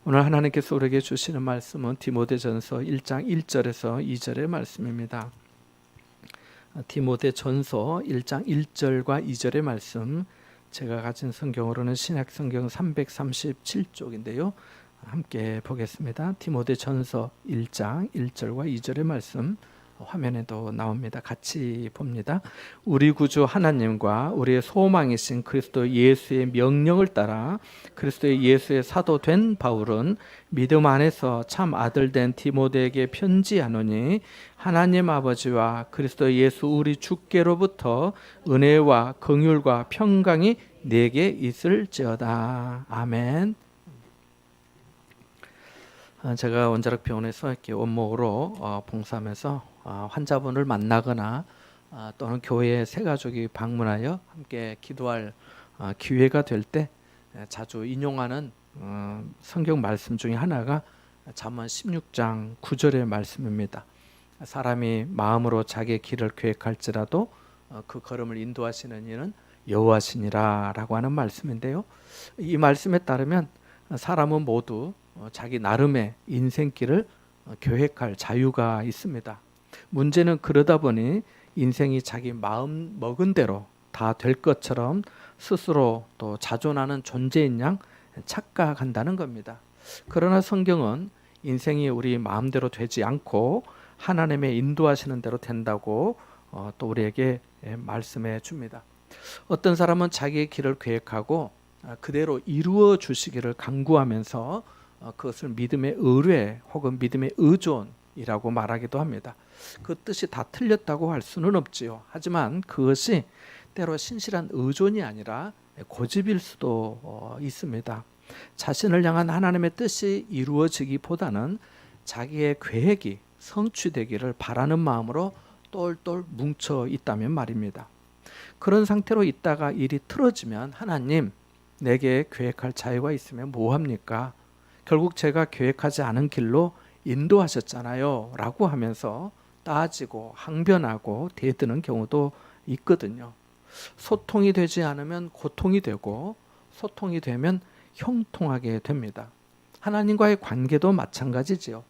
오늘 하나님께서 우리에게 주시는 말씀은 디모데전서 1장 1절에서 2절의 말씀입니다. 디모데전서 1장 1절과 2절의 말씀, 제가 가진 성경으로는 신약성경 337쪽인데요. 함께 보겠습니다. 디모데전서 1장 1절과 2절의 말씀 화면에도 나옵니다. 같이 봅니다. 우리 구주 하나님과 우리의 소망이신 그리스도 예수의 명령을 따라 그리스도 예수의 사도 된 바울은 믿음 안에서 참 아들 된 디모데에게 편지하노니 하나님 아버지와 그리스도 예수 우리 주께로부터 은혜와 긍휼과 평강이 내게 있을지어다. 아멘. 제가 원자력 병원에서 이렇게 원목으로 봉사하면서 환자분을 만나거나 또는 교회 새 가족이 방문하여 함께 기도할 기회가 될 때 자주 인용하는 성경 말씀 중에 하나가 잠언 16장 9절의 말씀입니다. 사람이 마음으로 자기의 길을 계획할지라도 그 걸음을 인도하시는 이는 여호와시니라 라고 하는 말씀인데요. 이 말씀에 따르면 사람은 모두 자기 나름의 인생길을 계획할 자유가 있습니다. 문제는 그러다 보니 인생이 자기 마음 먹은 대로 다 될 것처럼 스스로 또 자존하는 존재인 양 착각한다는 겁니다. 그러나 성경은 인생이 우리 마음대로 되지 않고 하나님의 인도하시는 대로 된다고 또 우리에게 말씀해 줍니다. 어떤 사람은 자기의 길을 계획하고 그대로 이루어 주시기를 간구하면서 그것을 믿음의 의뢰 혹은 믿음의 의존이라고 말하기도 합니다. 그 뜻이 다 틀렸다고 할 수는 없지요. 하지만 그것이 때로 신실한 의존이 아니라 고집일 수도 있습니다. 자신을 향한 하나님의 뜻이 이루어지기보다는 자기의 계획이 성취되기를 바라는 마음으로 똘똘 뭉쳐 있다면 말입니다. 그런 상태로 있다가 일이 틀어지면 하나님, 내게 계획할 자유가 있으면 뭐합니까? 결국 제가 계획하지 않은 길로 인도하셨잖아요 라고 하면서 따지고 항변하고 대드는 경우도 있거든요. 소통이 되지 않으면 고통이 되고 소통이 되면 형통하게 됩니다. 하나님과의 관계도 마찬가지지요.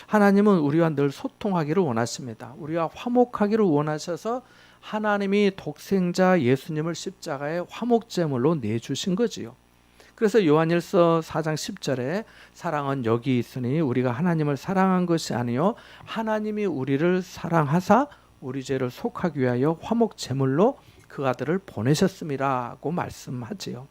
하나님은 우리와 늘 소통하기를 원하십니다. 우리와 화목하기를 원하셔서 하나님이 독생자 예수님을 십자가에 화목제물로 내주신 거지요. 그래서 요한일서 4장 10절에 사랑은 여기 있으니 우리가 하나님을 사랑한 것이 아니요 하나님이 우리를 사랑하사 우리 죄를 속하기 위하여 화목제물로 그 아들을 보내셨음이라고 말씀하지요.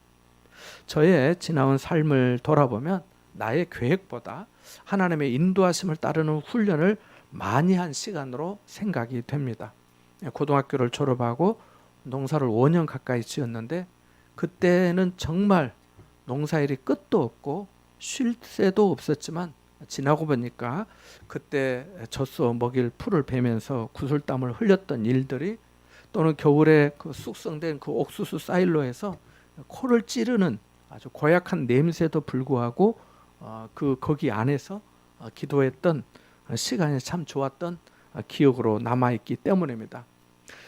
저의 지나온 삶을 돌아보면 나의 계획보다 하나님의 인도하심을 따르는 훈련을 많이 한 시간으로 생각이 됩니다. 고등학교를 졸업하고 농사를 5년 가까이 지었는데 그때는 정말 농사일이 끝도 없고 쉴 새도 없었지만 지나고 보니까 그때 젖소 먹일 풀을 베면서 구슬땀을 흘렸던 일들이 또는 겨울에 그 숙성된 그 옥수수 사일로에서 코를 찌르는 아주 고약한 냄새도 불구하고 거기 안에서 기도했던 시간이 참 좋았던 기억으로 남아있기 때문입니다.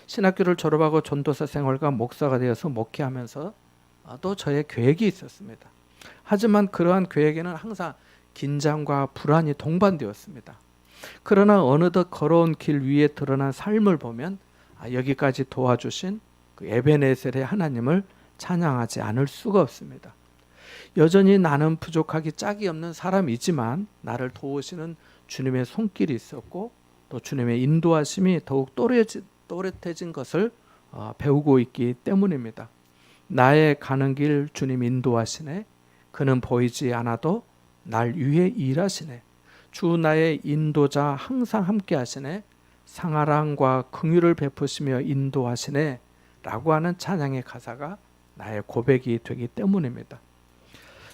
신학교를 졸업하고 전도사 생활과 목사가 되어서 목회하면서 또 저의 계획이 있었습니다. 하지만 그러한 계획에는 항상 긴장과 불안이 동반되었습니다. 그러나 어느덧 걸어온 길 위에 드러난 삶을 보면 여기까지 도와주신 그 에베네셀의 하나님을 찬양하지 않을 수가 없습니다. 여전히 나는 부족하기 짝이 없는 사람이지만 나를 도우시는 주님의 손길이 있었고 또 주님의 인도하심이 더욱 또렷해진 것을 배우고 있기 때문입니다. 나의 가는 길 주님 인도하시네. 그는 보이지 않아도 날 위해 일하시네. 주 나의 인도자 항상 함께 하시네. 상하랑과 긍휼을 베푸시며 인도하시네 라고 하는 찬양의 가사가 나의 고백이 되기 때문입니다.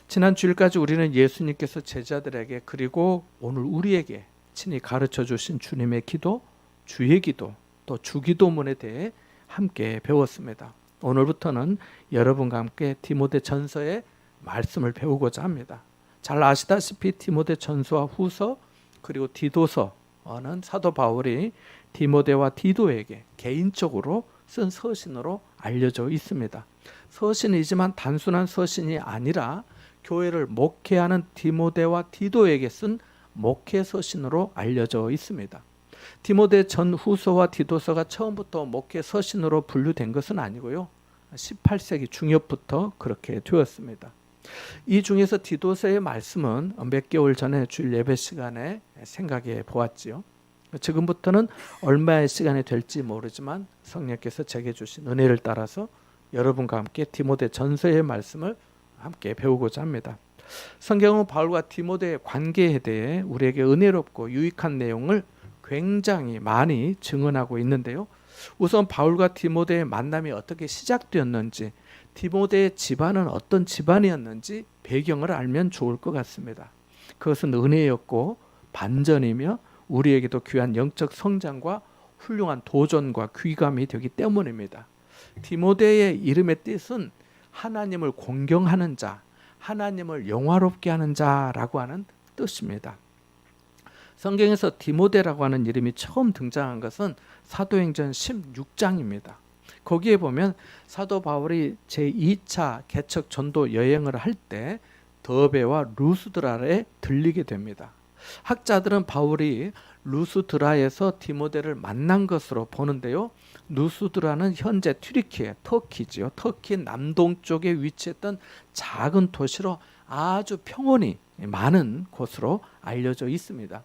지난 주일까지 우리는 예수님께서 제자들에게 그리고 오늘 우리에게 친히 가르쳐 주신 주님의 기도, 주의 기도, 또 주기도문에 대해 함께 배웠습니다. 오늘부터는 여러분과 함께 디모데전서의 말씀을 배우고자 합니다. 잘 아시다시피 디모데전서와 후서 그리고 디도서는 사도 바울이 디모데와 디도에게 개인적으로 쓴 서신으로 알려져 있습니다. 서신이지만 단순한 서신이 아니라 교회를 목회하는 디모데와 디도에게 쓴 목회 서신으로 알려져 있습니다. 디모데 전후서와 디도서가 처음부터 목회 서신으로 분류된 것은 아니고요. 18세기 중엽부터 그렇게 되었습니다. 이 중에서 디도서의 말씀은 몇 개월 전에 주일 예배 시간에 생각해 보았지요. 지금부터는 얼마의 시간이 될지 모르지만 성령께서 제게 주신 은혜를 따라서 여러분과 함께 디모데 전서의 말씀을 함께 배우고자 합니다. 성경은 바울과 디모데의 관계에 대해 우리에게 은혜롭고 유익한 내용을 굉장히 많이 증언하고 있는데요. 우선 바울과 디모데의 만남이 어떻게 시작되었는지, 디모데의 집안은 어떤 집안이었는지 배경을 알면 좋을 것 같습니다. 그것은 은혜였고 반전이며 우리에게도 귀한 영적 성장과 훌륭한 도전과 귀감이 되기 때문입니다. 디모데의 이름의 뜻은 하나님을 공경하는 자, 하나님을 영화롭게 하는 자라고 하는 뜻입니다. 성경에서 디모데라고 하는 이름이 처음 등장한 것은 사도행전 16장입니다. 거기에 보면 사도 바울이 제2차 개척 전도 여행을 할 때 더베와 루스드라에 들리게 됩니다. 학자들은 바울이 루스드라에서 디모데를 만난 것으로 보는데요. 루스드라는 현재 튀르키예, 터키지요. 터키 남동쪽에 위치했던 작은 도시로 아주 평온이 많은 곳으로 알려져 있습니다.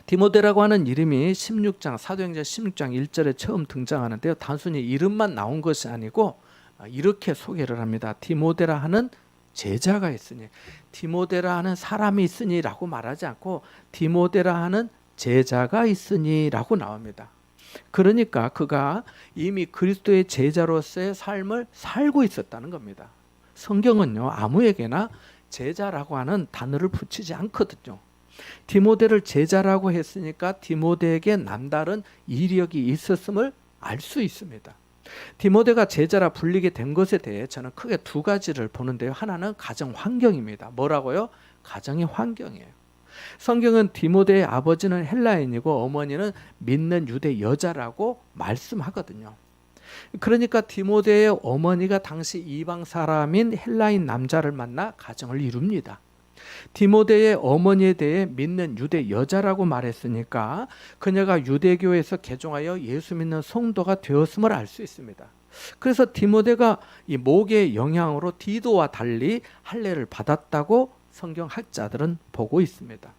디모데라고 하는 이름이 16장 사도행전 16장 1절에 처음 등장하는데요. 단순히 이름만 나온 것이 아니고 이렇게 소개를 합니다. 디모데라 하는 제자가 있으니, 디모데라 하는 사람이 있으니라고 말하지 않고 디모데라 하는 제자가 있으니라고 나옵니다. 그러니까 그가 이미 그리스도의 제자로서의 삶을 살고 있었다는 겁니다. 성경은요, 아무에게나 제자라고 하는 단어를 붙이지 않거든요. 디모데를 제자라고 했으니까 디모데에게 남다른 이력이 있었음을 알 수 있습니다. 디모데가 제자라 불리게 된 것에 대해 저는 크게 두 가지를 보는데요. 하나는 가정 환경입니다. 뭐라고요? 가정의 환경이에요. 성경은 디모데의 아버지는 헬라인이고 어머니는 믿는 유대 여자라고 말씀하거든요. 그러니까 디모데의 어머니가 당시 이방 사람인 헬라인 남자를 만나 가정을 이룹니다. 디모데의 어머니에 대해 믿는 유대 여자라고 말했으니까 그녀가 유대교에서 개종하여 예수 믿는 성도가 되었음을 알 수 있습니다. 그래서 디모데가 이 목의 영향으로 디도와 달리 할례를 받았다고 성경학자들은 보고 있습니다.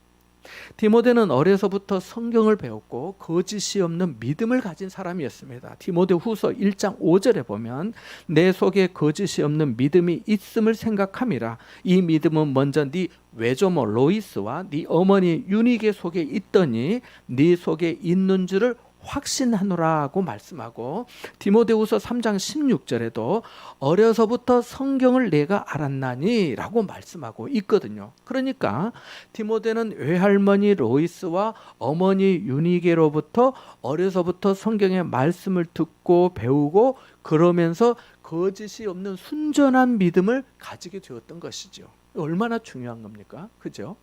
디모데는 어려서부터 성경을 배웠고 거짓이 없는 믿음을 가진 사람이었습니다. 디모데 후서 1장 5절에 보면 내 속에 거짓이 없는 믿음이 있음을 생각함이라. 이 믿음은 먼저 네 외조모 로이스와 네 어머니 유니게 속에 있더니 네 속에 있는 줄을 확신하노라고 말씀하고, 디모데후서 3장 16절에도 어려서부터 성경을 내가 알았나니 라고 말씀하고 있거든요. 그러니까 디모데는 외할머니 로이스와 어머니 유니게로부터 어려서부터 성경의 말씀을 듣고 배우고 그러면서 거짓이 없는 순전한 믿음을 가지게 되었던 것이죠. 얼마나 중요한 겁니까? 그죠?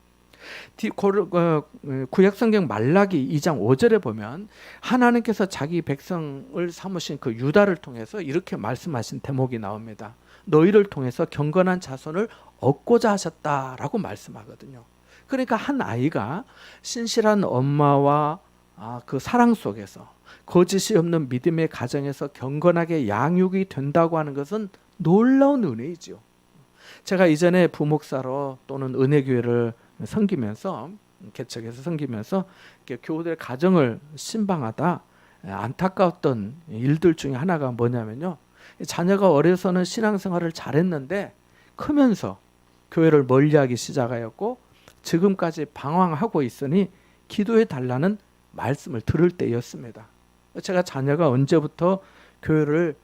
구약성경 말라기 2장 5절에 보면 하나님께서 자기 백성을 삼으신 그 유다를 통해서 이렇게 말씀하신 대목이 나옵니다. 너희를 통해서 경건한 자손을 얻고자 하셨다라고 말씀하거든요. 그러니까 한 아이가 신실한 엄마와 그 사랑 속에서 거짓이 없는 믿음의 가정에서 경건하게 양육이 된다고 하는 것은 놀라운 은혜이죠. 제가 이전에 부목사로 또는 은혜교회를 섬기면서 개척해서 섬기면서 교우들의 가정을 신방하다 안타까웠던 일들 중에 하나가 뭐냐면요, 자녀가 어려서는 신앙생활을 잘했는데 크면서 교회를 멀리하기 시작하였고 지금까지 방황하고 있으니 기도해 달라는 말씀을 들을 때였습니다. 제가 자녀가 언제부터 교회를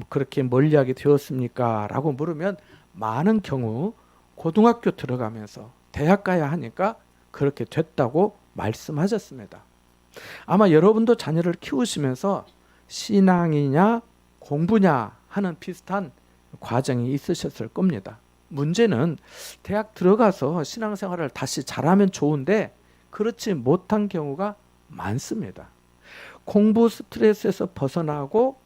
그렇게 멀리하게 되었습니까? 라고 물으면 많은 경우 고등학교 들어가면서 대학 가야 하니까 그렇게 됐다고 말씀하셨습니다. 아마 여러분도 자녀를 키우시면서 신앙이냐 공부냐 하는 비슷한 과정이 있으셨을 겁니다. 문제는 대학 들어가서 신앙생활을 다시 잘하면 좋은데 그렇지 못한 경우가 많습니다. 공부 스트레스에서 벗어나고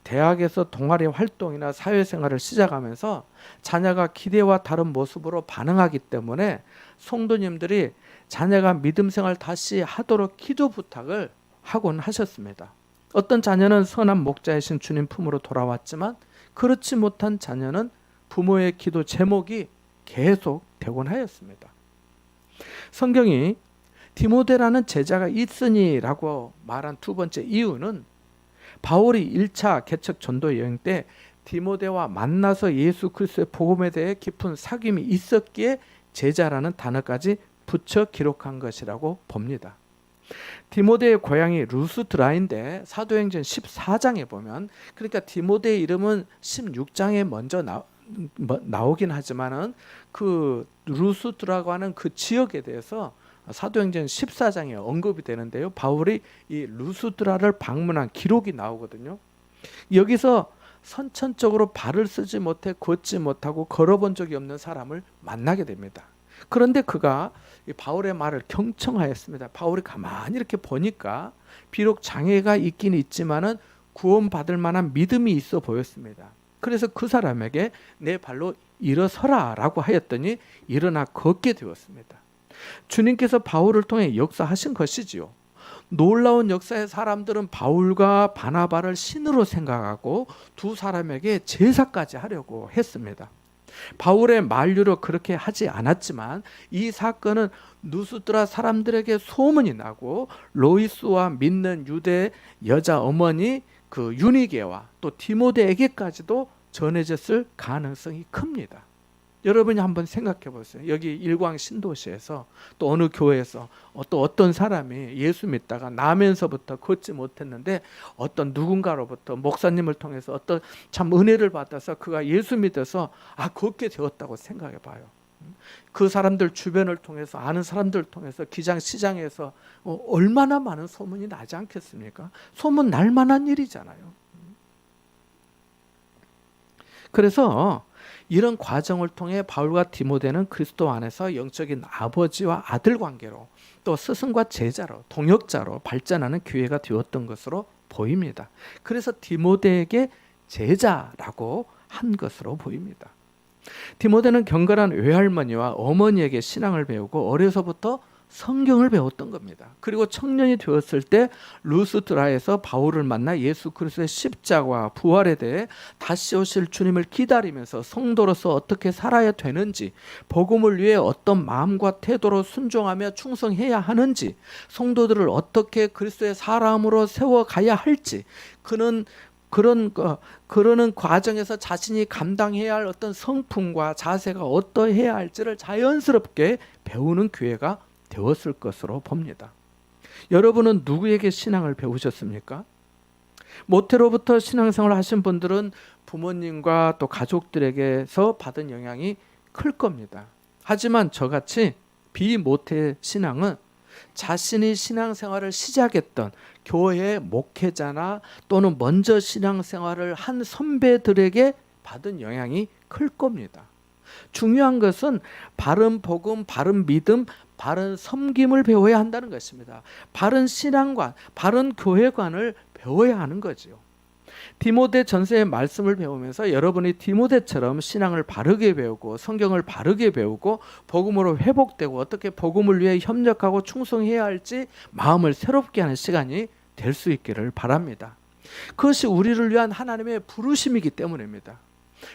대학에서 동아리 활동이나 사회생활을 시작하면서 자녀가 기대와 다른 모습으로 반응하기 때문에 성도님들이 자녀가 믿음 생활 다시 하도록 기도 부탁을 하곤 하셨습니다. 어떤 자녀는 선한 목자이신 주님 품으로 돌아왔지만 그렇지 못한 자녀는 부모의 기도 제목이 계속 되곤 하였습니다. 성경이 디모데라는 제자가 있으니라고 말한 두 번째 이유는 바울이 1차 개척 전도 여행 때 디모데와 만나서 예수 그리스도의 복음에 대해 깊은 사귐이 있었기에 제자라는 단어까지 붙여 기록한 것이라고 봅니다. 디모데의 고향이 루스드라인데 사도행전 14장에 보면, 그러니까 디모데의 이름은 16장에 먼저 나오긴 하지만은 그 루스드라고 하는 그 지역에 대해서 사도행전 14장에 언급이 되는데요. 바울이 이 루스드라를 방문한 기록이 나오거든요. 여기서 선천적으로 발을 쓰지 못해 걷지 못하고 걸어본 적이 없는 사람을 만나게 됩니다. 그런데 그가 바울의 말을 경청하였습니다. 바울이 가만히 이렇게 보니까 비록 장애가 있긴 있지만은 구원받을 만한 믿음이 있어 보였습니다. 그래서 그 사람에게 내 발로 일어서라 라고 하였더니 일어나 걷게 되었습니다. 주님께서 바울을 통해 역사하신 것이지요. 놀라운 역사의 사람들은 바울과 바나바를 신으로 생각하고 두 사람에게 제사까지 하려고 했습니다. 바울의 만류로 그렇게 하지 않았지만 이 사건은 누스드라 사람들에게 소문이 나고 로이스와 믿는 유대 여자 어머니 그 유니게와 또 디모데에게까지도 전해졌을 가능성이 큽니다. 여러분이 한번 생각해 보세요. 여기 일광 신도시에서 또 어느 교회에서 또 어떤 사람이 예수 믿다가 나면서부터 걷지 못했는데 어떤 누군가로부터 목사님을 통해서 어떤 참 은혜를 받아서 그가 예수 믿어서 걷게 되었다고 생각해 봐요. 그 사람들 주변을 통해서 아는 사람들을 통해서 기장 시장에서 얼마나 많은 소문이 나지 않겠습니까? 소문 날 만한 일이잖아요. 그래서 이런 과정을 통해 바울과 디모데는 그리스도 안에서 영적인 아버지와 아들 관계로 또 스승과 제자로 동역자로 발전하는 기회가 되었던 것으로 보입니다. 그래서 디모데에게 제자라고 한 것으로 보입니다. 디모데는 경건한 외할머니와 어머니에게 신앙을 배우고 어려서부터 성경을 배웠던 겁니다. 그리고 청년이 되었을 때 루스드라에서 바울을 만나 예수 그리스도의 십자가와 부활에 대해 다시 오실 주님을 기다리면서 성도로서 어떻게 살아야 되는지, 복음을 위해 어떤 마음과 태도로 순종하며 충성해야 하는지, 성도들을 어떻게 그리스도의 사람으로 세워가야 할지, 그러는 과정에서 자신이 감당해야 할 어떤 성품과 자세가 어떠해야 할지를 자연스럽게 배우는 기회가 되었을 것으로 봅니다. 여러분은 누구에게 신앙을 배우셨습니까? 모태로부터 신앙생활을 하신 분들은 부모님과 또 가족들에게서 받은 영향이 클 겁니다. 하지만 저같이 비모태 신앙은 자신이 신앙생활을 시작했던 교회 목회자나 또는 먼저 신앙생활을 한 선배들에게 받은 영향이 클 겁니다. 중요한 것은 바른 복음, 바른 믿음, 바른 섬김을 배워야 한다는 것입니다. 바른 신앙관, 바른 교회관을 배워야 하는 거지요. 디모데 전서의 말씀을 배우면서 여러분이 디모데처럼 신앙을 바르게 배우고 성경을 바르게 배우고 복음으로 회복되고 어떻게 복음을 위해 협력하고 충성해야 할지 마음을 새롭게 하는 시간이 될 수 있기를 바랍니다. 그것이 우리를 위한 하나님의 부르심이기 때문입니다.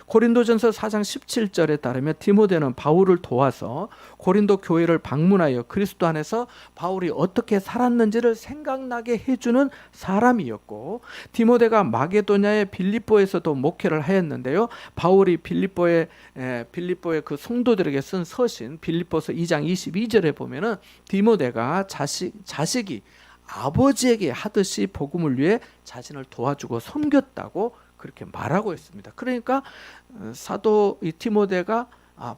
고린도전서 4장 17절에 따르면 디모데는 바울을 도와서 고린도 교회를 방문하여 그리스도 안에서 바울이 어떻게 살았는지를 생각나게 해주는 사람이었고, 디모데가 마게도냐의 빌립보에서도 목회를 하였는데요. 바울이 빌립보의 그 성도들에게 쓴 서신 빌립보서 2장 22절에 보면은 디모데가 자식이 아버지에게 하듯이 복음을 위해 자신을 도와주고 섬겼다고 그렇게 말하고 있습니다. 그러니까 사도 디모데가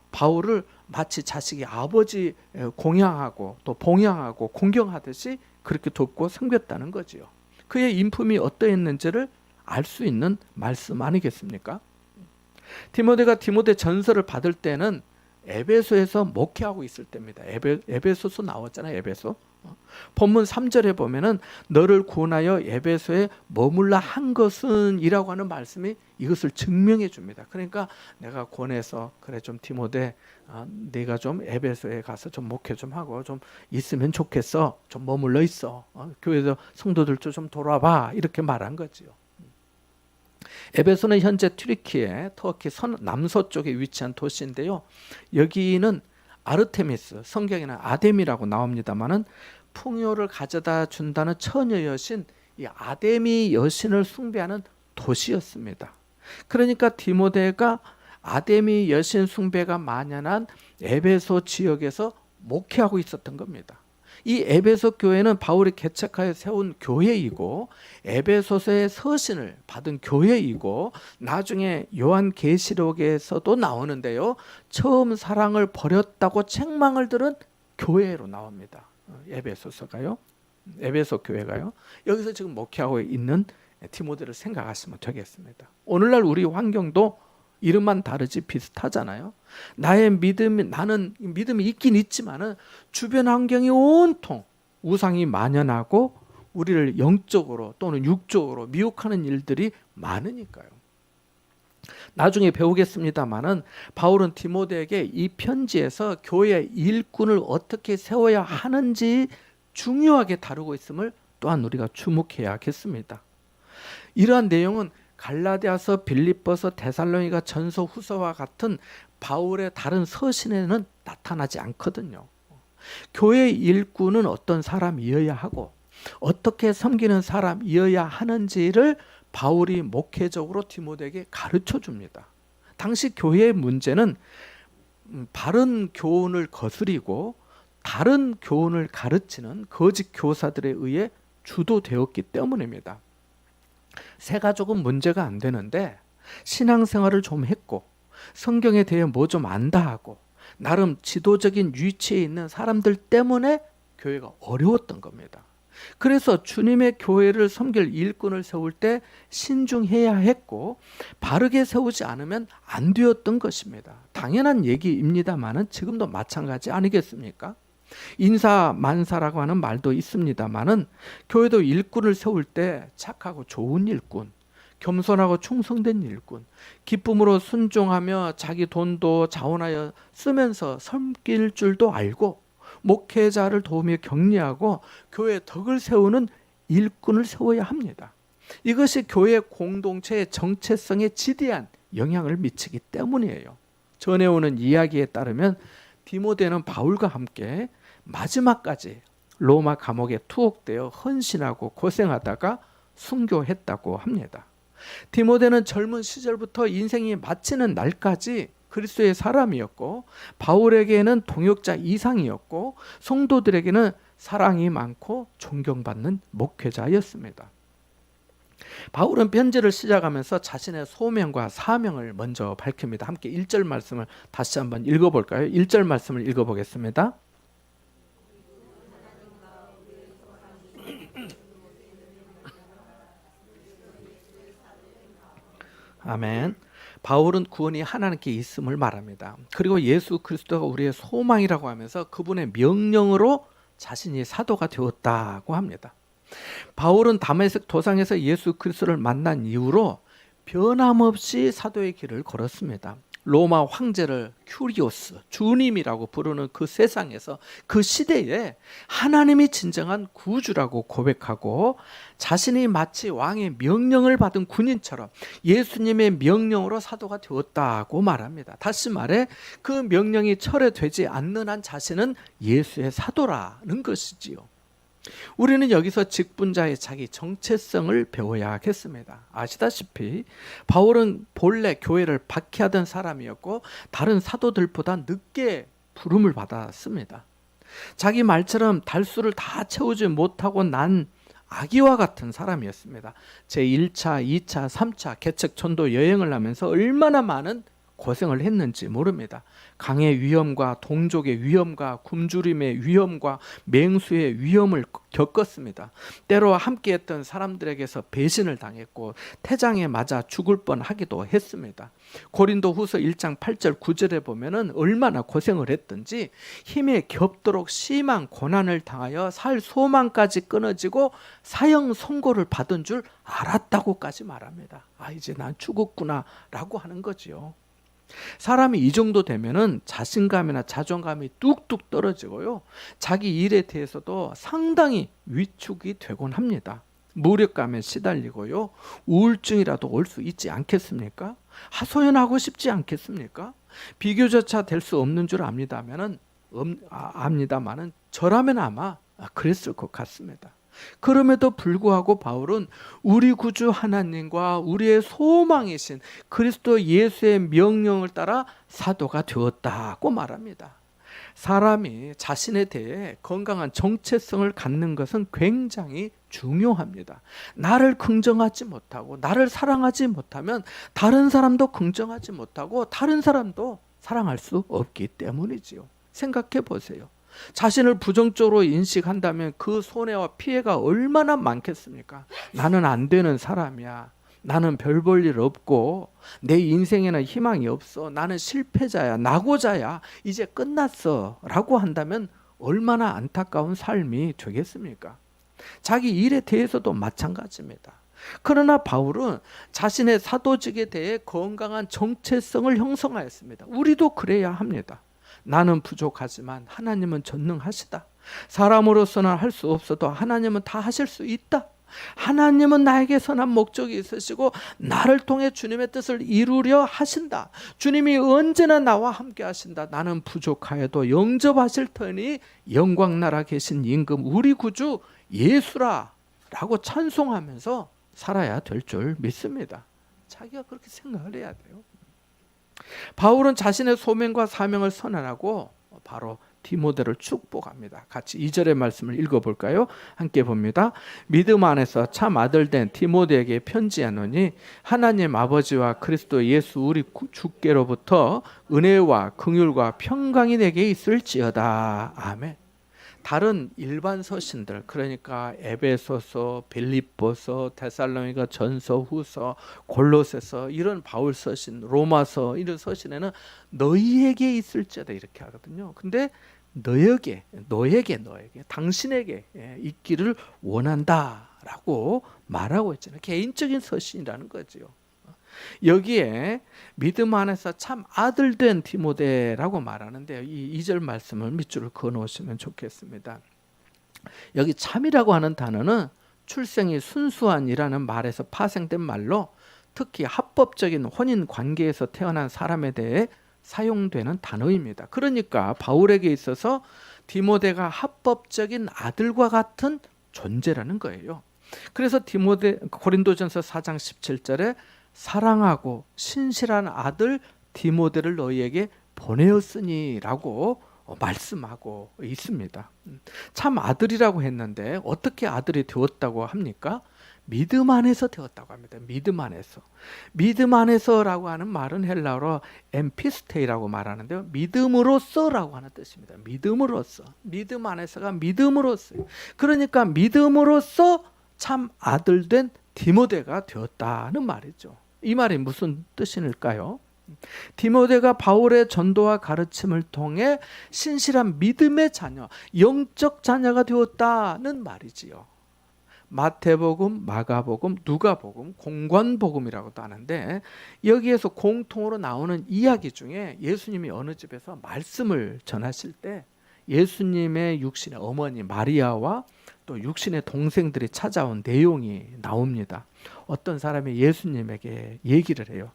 바울을 마치 자식이 아버지 공양하고 또 봉양하고 공경하듯이 그렇게 돕고 섬겼다는 거지요. 그의 인품이 어떠했는지를 알 수 있는 말씀 아니겠습니까? 디모데가 디모데 전서를 받을 때는 에베소에서 목회하고 있을 때입니다. 에베소서 나왔잖아요. 에베소. 본문 3절에 보면은 너를 구원하여 에베소에 머물라 한 것은 이라고 하는 말씀이 이것을 증명해 줍니다. 그러니까 내가 권해서 그래 좀 디모데 네가 좀 에베소에 가서 좀 목회 좀 하고 좀 있으면 좋겠어. 좀 머물러 있어. 교회에서 성도들도 좀 돌아봐. 이렇게 말한 거지요. 에베소는 현재 튀르키예, 터키 남서쪽에 위치한 도시인데요. 여기는 아르테미스, 성경에는 아데미라고 나옵니다만은 풍요를 가져다 준다는 처녀 여신, 이 아데미 여신을 숭배하는 도시였습니다. 그러니까 디모데가 아데미 여신 숭배가 만연한 에베소 지역에서 목회하고 있었던 겁니다. 이 에베소 교회는 바울이 개척하여 세운 교회이고 에베소서의 서신을 받은 교회이고 나중에 요한계시록에서도 나오는데요. 처음 사랑을 버렸다고 책망을 들은 교회로 나옵니다. 에베소서가요. 에베소 교회가요. 여기서 지금 목회하고 있는 디모데를 생각하시면 되겠습니다. 오늘날 우리 환경도 이름만 다르지 비슷하잖아요. 나는 믿음이 있긴 있지만은 주변 환경이 온통 우상이 만연하고 우리를 영적으로 또는 육적으로 미혹하는 일들이 많으니까요. 나중에 배우겠습니다만은 바울은 디모데에게 이 편지에서 교회의 일꾼을 어떻게 세워야 하는지 중요하게 다루고 있음을 또한 우리가 주목해야겠습니다. 이러한 내용은 갈라디아서, 빌립보서, 데살로니가 전서, 후서와 같은 바울의 다른 서신에는 나타나지 않거든요. 교회의 일꾼은 어떤 사람이어야 하고 어떻게 섬기는 사람이어야 하는지를 바울이 목회적으로 디모데에게 가르쳐 줍니다. 당시 교회의 문제는 바른 교훈을 거스리고 다른 교훈을 가르치는 거짓 교사들에 의해 주도되었기 때문입니다. 새 가족은 문제가 안 되는데 신앙생활을 좀 했고 성경에 대해 뭐 좀 안다 하고 나름 지도적인 위치에 있는 사람들 때문에 교회가 어려웠던 겁니다. 그래서 주님의 교회를 섬길 일꾼을 세울 때 신중해야 했고 바르게 세우지 않으면 안 되었던 것입니다. 당연한 얘기입니다만은 지금도 마찬가지 아니겠습니까? 인사만사라고 하는 말도 있습니다만은 교회도 일꾼을 세울 때 착하고 좋은 일꾼, 겸손하고 충성된 일꾼, 기쁨으로 순종하며 자기 돈도 자원하여 쓰면서 섬길 줄도 알고 목회자를 도우며 격려하고 교회의 덕을 세우는 일꾼을 세워야 합니다. 이것이 교회 공동체의 정체성에 지대한 영향을 미치기 때문이에요. 전해오는 이야기에 따르면 디모데는 바울과 함께 마지막까지 로마 감옥에 투옥되어 헌신하고 고생하다가 순교했다고 합니다. 디모데는 젊은 시절부터 인생이 마치는 날까지 그리스도의 사람이었고 바울에게는 동역자 이상이었고 성도들에게는 사랑이 많고 존경받는 목회자였습니다. 바울은 편지를 시작하면서 자신의 소명과 사명을 먼저 밝힙니다. 함께 1절 말씀을 다시 한번 읽어볼까요? 1절 말씀을 읽어보겠습니다. 아멘. 바울은 구원이 하나님께 있음을 말합니다. 그리고 예수 그리스도가 우리의 소망이라고 하면서 그분의 명령으로 자신이 사도가 되었다고 합니다. 바울은 다메섹 도상에서 예수 그리스도를 만난 이후로 변함없이 사도의 길을 걸었습니다. 로마 황제를 큐리오스, 주님이라고 부르는 그 세상에서 그 시대에 하나님이 진정한 구주라고 고백하고 자신이 마치 왕의 명령을 받은 군인처럼 예수님의 명령으로 사도가 되었다고 말합니다. 다시 말해 그 명령이 철회되지 않는 한 자신은 예수의 사도라는 것이지요. 우리는 여기서 직분자의 자기 정체성을 배워야 하겠습니다. 아시다시피 바울은 본래 교회를 박해하던 사람이었고 다른 사도들보다 늦게 부름을 받았습니다. 자기 말처럼 달수를 다 채우지 못하고 난 아기와 같은 사람이었습니다. 제1차, 2차, 3차 개척 전도 여행을 하면서 얼마나 많은 고생을 했는지 모릅니다. 강의 위험과 동족의 위험과 굶주림의 위험과 맹수의 위험을 겪었습니다. 때로 함께했던 사람들에게서 배신을 당했고 태장에 맞아 죽을 뻔하기도 했습니다. 고린도후서 1장 8절 9절에 보면은 얼마나 고생을 했든지 힘에 겹도록 심한 고난을 당하여 살 소망까지 끊어지고 사형 선고를 받은 줄 알았다고까지 말합니다. 이제 난 죽었구나라고 하는 거지요. 사람이 이 정도 되면은 자신감이나 자존감이 뚝뚝 떨어지고요. 자기 일에 대해서도 상당히 위축이 되곤 합니다. 무력감에 시달리고요. 우울증이라도 올 수 있지 않겠습니까? 하소연하고 싶지 않겠습니까? 비교조차 될 수 없는 줄 압니다만은 저라면 아마 그랬을 것 같습니다. 그럼에도 불구하고 바울은 우리 구주 하나님과 우리의 소망이신 그리스도 예수의 명령을 따라 사도가 되었다고 말합니다. 사람이 자신에 대해 건강한 정체성을 갖는 것은 굉장히 중요합니다. 나를 긍정하지 못하고 나를 사랑하지 못하면 다른 사람도 긍정하지 못하고 다른 사람도 사랑할 수 없기 때문이지요. 생각해 보세요. 자신을 부정적으로 인식한다면 그 손해와 피해가 얼마나 많겠습니까? 나는 안 되는 사람이야. 나는 별 볼 일 없고 내 인생에는 희망이 없어. 나는 실패자야. 낙오자야. 이제 끝났어. 라고 한다면 얼마나 안타까운 삶이 되겠습니까? 자기 일에 대해서도 마찬가지입니다. 그러나 바울은 자신의 사도직에 대해 건강한 정체성을 형성하였습니다. 우리도 그래야 합니다. 나는 부족하지만 하나님은 전능하시다. 사람으로서는 할 수 없어도 하나님은 다 하실 수 있다. 하나님은 나에게 선한 목적이 있으시고 나를 통해 주님의 뜻을 이루려 하신다. 주님이 언제나 나와 함께 하신다. 나는 부족하여도 영접하실 터니 영광나라 계신 임금 우리 구주 예수라 라고 찬송하면서 살아야 될 줄 믿습니다. 자기가 그렇게 생각을 해야 돼요. 바울은 자신의 소명과 사명을 선언하고 바로 디모데를 축복합니다. 같이 2절의 말씀을 읽어볼까요? 함께 봅니다. 믿음 안에서 참 아들 된 디모데에게 편지하노니 하나님 아버지와 그리스도 예수 우리 주께로부터 은혜와 긍휼과 평강이 내게 있을지어다. 아멘. 다른 일반 서신들, 그러니까 에베소서, 빌립보서, 데살로니가 전서, 후서, 골로새서 이런 바울 서신, 로마서 이런 서신에는 너희에게 있을지어다 이렇게 하거든요. 근데 너에게, 당신에게 있기를 원한다라고 말하고 있잖아요. 개인적인 서신이라는 거죠. 여기에 믿음 안에서 참 아들 된 디모데라고 말하는데요. 이 2절 말씀을 밑줄을 그어 놓으시면 좋겠습니다. 여기 참이라고 하는 단어는 출생이 순수한이라는 말에서 파생된 말로 특히 합법적인 혼인 관계에서 태어난 사람에 대해 사용되는 단어입니다. 그러니까 바울에게 있어서 디모데가 합법적인 아들과 같은 존재라는 거예요. 그래서 고린도전서 4장 17절에 사랑하고 신실한 아들 디모데를 너희에게 보내었으니라고 말씀하고 있습니다. 참 아들이라고 했는데 어떻게 아들이 되었다고 합니까? 믿음 안에서 되었다고 합니다. 믿음 안에서. 믿음 안에서라고 하는 말은 헬라어로 엠피스테이라고 말하는데요. 믿음으로써라고 하는 뜻입니다. 믿음으로써. 믿음 안에서가 믿음으로써. 그러니까 믿음으로써 참 아들 된 디모데가 되었다는 말이죠. 이 말이 무슨 뜻일까요? 디모데가 바울의 전도와 가르침을 통해 신실한 믿음의 자녀, 영적 자녀가 되었다는 말이지요. 마태복음, 마가복음, 누가복음, 공관복음이라고도 하는데 여기에서 공통으로 나오는 이야기 중에 예수님이 어느 집에서 말씀을 전하실 때 예수님의 육신의 어머니 마리아와 또 육신의 동생들이 찾아온 내용이 나옵니다. 어떤 사람이 예수님에게 얘기를 해요.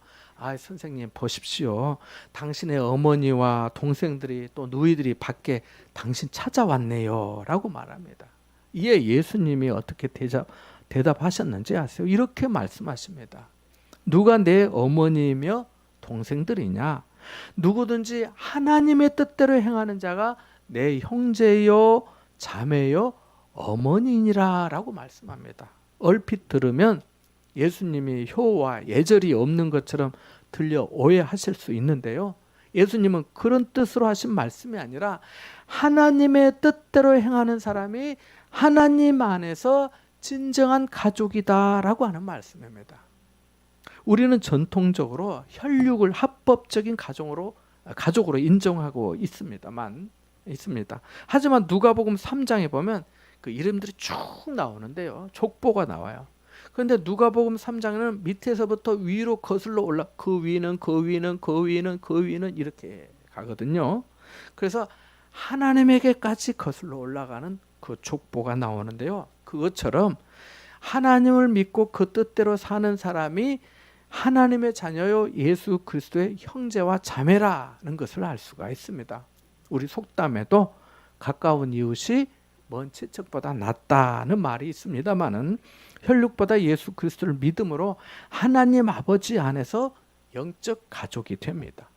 선생님 보십시오. 당신의 어머니와 동생들이 또 누이들이 밖에 당신 찾아왔네요 라고 말합니다. 이에 예수님이 어떻게 대답하셨는지 아세요? 이렇게 말씀하십니다. 누가 내 어머니이며 동생들이냐? 누구든지 하나님의 뜻대로 행하는 자가 내 형제요 자매요 어머니니라 라고 말씀합니다. 얼핏 들으면 예수님이 효와 예절이 없는 것처럼 들려 오해하실 수 있는데요. 예수님은 그런 뜻으로 하신 말씀이 아니라 하나님의 뜻대로 행하는 사람이 하나님 안에서 진정한 가족이다라고 하는 말씀입니다. 우리는 전통적으로 혈육을 합법적인 가족으로 인정하고 있습니다. 하지만 누가복음 3장에 보면 그 이름들이 쭉 나오는데요. 족보가 나와요. 그런데 누가복음 3장에는 밑에서부터 위로 거슬러 올라 그 위는 그 위는 그 위는 그 위는 이렇게 가거든요. 그래서 하나님에게까지 거슬러 올라가는 그 족보가 나오는데요. 그것처럼 하나님을 믿고 그 뜻대로 사는 사람이 하나님의 자녀요 예수 그리스도의 형제와 자매라는 것을 알 수가 있습니다. 우리 속담에도 가까운 이웃이 먼 친척보다 낫다는 말이 있습니다마는 혈육보다 예수 그리스도를 믿음으로 하나님 아버지 안에서 영적 가족이 됩니다.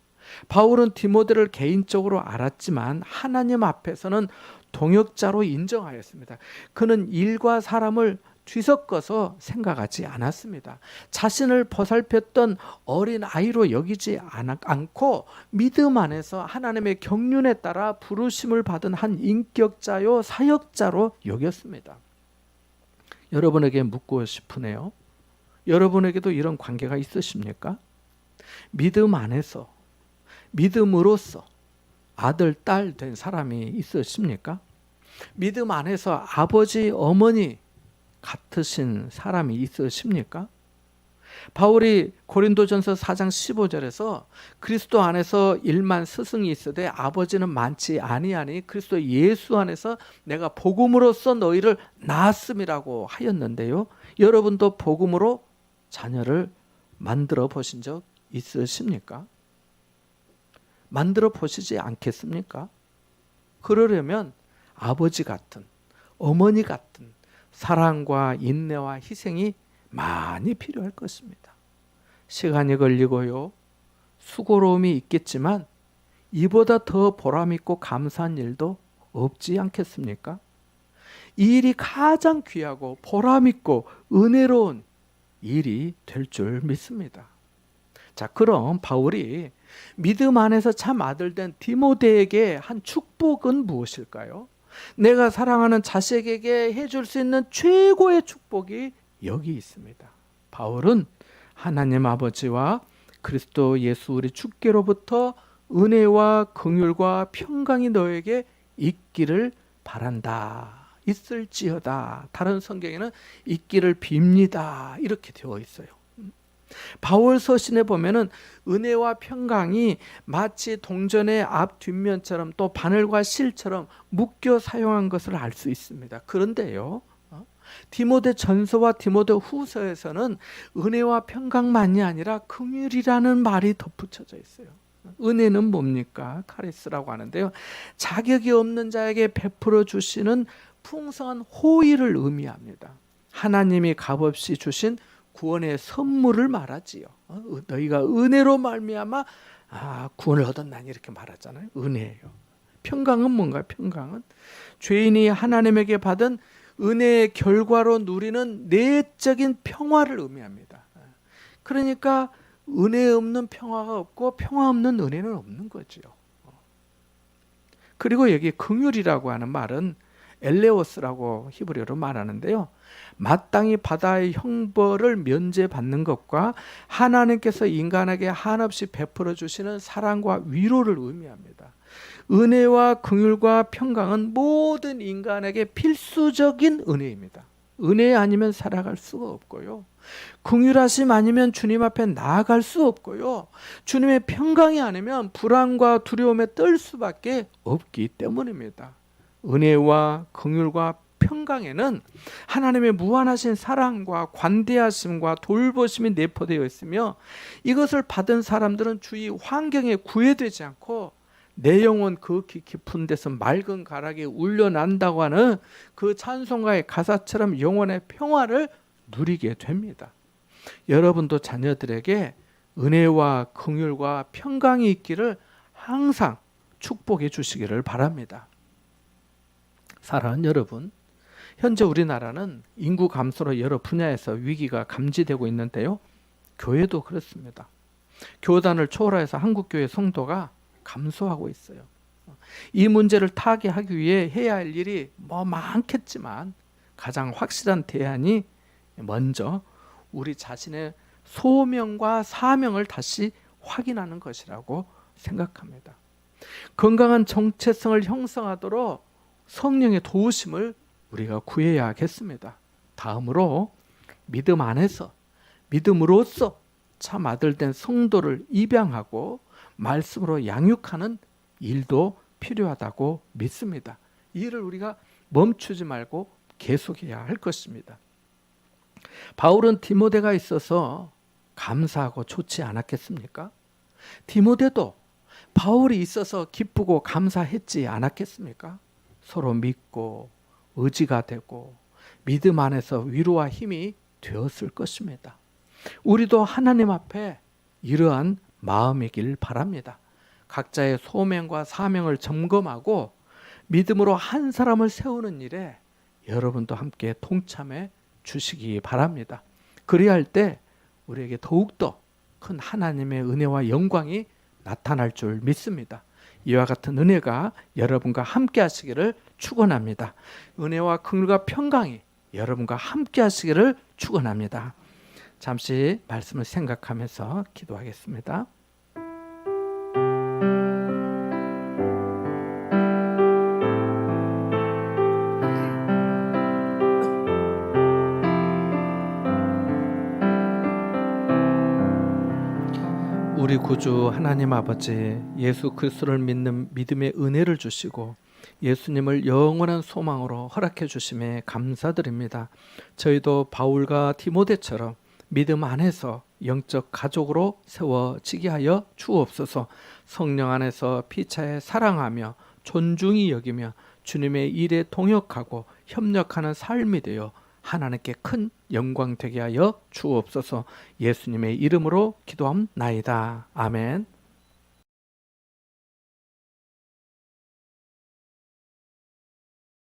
바울은 디모데를 개인적으로 알았지만 하나님 앞에서는 동역자로 인정하였습니다. 그는 일과 사람을 뒤섞어서 생각하지 않았습니다. 자신을 보살폈던 어린 아이로 여기지 않고 믿음 안에서 하나님의 경륜에 따라 부르심을 받은 한 인격자요 사역자로 여겼습니다. 여러분에게 묻고 싶으네요. 여러분에게도 이런 관계가 있으십니까? 믿음 안에서 믿음으로써 아들, 딸 된 사람이 있으십니까? 믿음 안에서 아버지, 어머니 같으신 사람이 있으십니까? 바울이 고린도전서 4장 15절에서 그리스도 안에서 일만 스승이 있으되 아버지는 많지 아니하니 그리스도 예수 안에서 내가 복음으로써 너희를 낳았음이라고 하였는데요. 여러분도 복음으로 자녀를 만들어 보신 적 있으십니까? 만들어 보시지 않겠습니까? 그러려면 아버지 같은, 어머니 같은 사랑과 인내와 희생이 많이 필요할 것입니다. 시간이 걸리고요. 수고로움이 있겠지만 이보다 더 보람있고 감사한 일도 없지 않겠습니까? 이 일이 가장 귀하고 보람있고 은혜로운 일이 될 줄 믿습니다. 자, 그럼 바울이 믿음 안에서 참 아들 된 디모데에게 한 축복은 무엇일까요? 내가 사랑하는 자식에게 해줄 수 있는 최고의 축복이 여기 있습니다. 바울은 하나님 아버지와 그리스도 예수 우리 주께로부터 은혜와 긍휼과 평강이 너에게 있기를 바란다. 있을지어다. 다른 성경에는 있기를 빕니다. 이렇게 되어 있어요. 바울 서신에 보면은 은혜와 평강이 마치 동전의 앞 뒷면처럼 또 바늘과 실처럼 묶여 사용한 것을 알 수 있습니다. 그런데요, 디모데 전서와 디모데 후서에서는 은혜와 평강만이 아니라 긍휼이라는 말이 덧붙여져 있어요. 은혜는 뭡니까? 카리스라고 하는데요. 자격이 없는 자에게 베풀어 주시는 풍성한 호의를 의미합니다. 하나님이 값없이 주신 구원의 선물을 말하지요. 너희가 은혜로 말미암아 구원을 얻었나니 이렇게 말하잖아요. 은혜예요. 평강은 뭔가? 평강은 죄인이 하나님에게 받은 은혜의 결과로 누리는 내적인 평화를 의미합니다. 그러니까 은혜 없는 평화가 없고 평화 없는 은혜는 없는 거죠. 그리고 여기 긍휼이라고 하는 말은 엘레오스라고 히브리어로 말하는데요. 마땅히 받아야 형벌을 면제받는 것과 하나님께서 인간에게 한없이 베풀어 주시는 사랑과 위로를 의미합니다. 은혜와 긍휼과 평강은 모든 인간에게 필수적인 은혜입니다. 은혜 아니면 살아갈 수가 없고요. 긍휼하심 아니면 주님 앞에 나아갈 수 없고요. 주님의 평강이 아니면 불안과 두려움에 떨 수밖에 없기 때문입니다. 은혜와 긍휼과 평강에는 하나님의 무한하신 사랑과 관대하심과 돌보심이 내포되어 있으며 이것을 받은 사람들은 주위 환경에 구애되지 않고 내 영혼 그 깊은 데서 맑은 가락이 울려난다고 하는 그 찬송가의 가사처럼 영혼의 평화를 누리게 됩니다. 여러분도 자녀들에게 은혜와 긍휼과 평강이 있기를 항상 축복해 주시기를 바랍니다. 사랑하는 여러분, 현재 우리나라는 인구 감소로 여러 분야에서 위기가 감지되고 있는데요. 교회도 그렇습니다. 교단을 초월해서 한국교회 성도가 감소하고 있어요. 이 문제를 타개하기 위해 해야 할 일이 많겠지만 가장 확실한 대안이 먼저 우리 자신의 소명과 사명을 다시 확인하는 것이라고 생각합니다. 건강한 정체성을 형성하도록 성령의 도우심을 우리가 구해야겠습니다. 다음으로 믿음 안에서 믿음으로써 참 아들된 성도를 입양하고 말씀으로 양육하는 일도 필요하다고 믿습니다. 이 일을 우리가 멈추지 말고 계속해야 할 것입니다. 바울은 디모데가 있어서 감사하고 좋지 않았겠습니까? 디모데도 바울이 있어서 기쁘고 감사했지 않았겠습니까? 서로 믿고 의지가 되고 믿음 안에서 위로와 힘이 되었을 것입니다. 우리도 하나님 앞에 이러한 마음이길 바랍니다. 각자의 소명과 사명을 점검하고 믿음으로 한 사람을 세우는 일에 여러분도 함께 동참해 주시기 바랍니다. 그리할 때 우리에게 더욱더 큰 하나님의 은혜와 영광이 나타날 줄 믿습니다. 이와 같은 은혜가 여러분과 함께 하시기를 축원합니다. 은혜와 긍휼과 평강이 여러분과 함께 하시기를 축원합니다. 잠시 말씀을 생각하면서 기도하겠습니다. 우리 구주 하나님 아버지, 예수 그리스도를 믿는 믿음의 은혜를 주시고 예수님을 영원한 소망으로 허락해 주심에 감사드립니다. 저희도 바울과 디모데처럼 믿음 안에서 영적 가족으로 세워지게 하여 주옵소서. 성령 안에서 피차에 사랑하며 존중히 여기며 주님의 일에 동역하고 협력하는 삶이 되어 하나님께 큰 영광 되게 하여 주옵소서. 예수님의 이름으로 기도함나이다. 아멘.